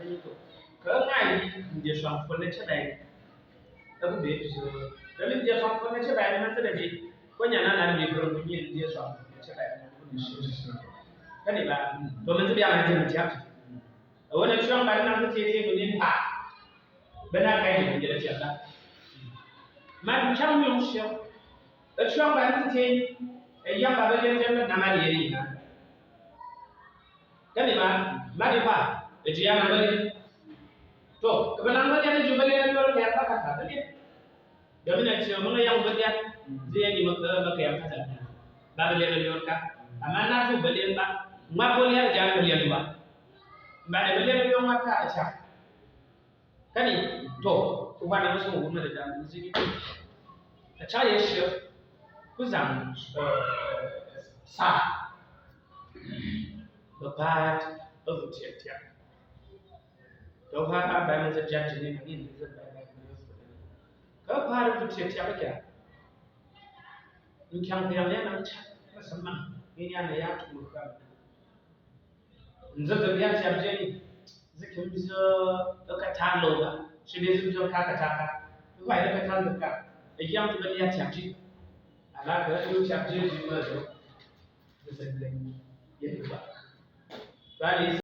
ni to ka ngai je sham ko ne chebe ta bu be so da li je sham ko ne chebe man ta da ji ko nya na mi ko ni je sham ko ne chebe ko ni shi kan ba to man ta biya man ta ti a wannan sham ba na ta ce ce ni ha bana kai ji da ce ta man cham yung shi a sham ba ta ce ya ba ba le je na ma le ni na kan ba ma di pa da ji ya na ba to kebenaran bagian itu juga dia jual kayak apa kata tadi dia mina sih mana yang bagian dia di maka yang kata baru dia jual kah mana tu bagian pak mak boleh jangan bagian pak mana bagian jual maka aja kan ini to tuhan nama semua umur ada di sini aja ya sih kuzang sah lepas tiap-tiap to ha ba mun zai ne mun yin zai ba ba ka fara fice ta baka in kan da yana nan ta musamman in yana ya tuku ka in zai ya ta je ni zikin bizo ka ta lo ba shi ne zai zo ka ta ka ba ya ka ta da ka da yan ta ya ta ji ala ga yo ta je ji ma zo da sai ya ba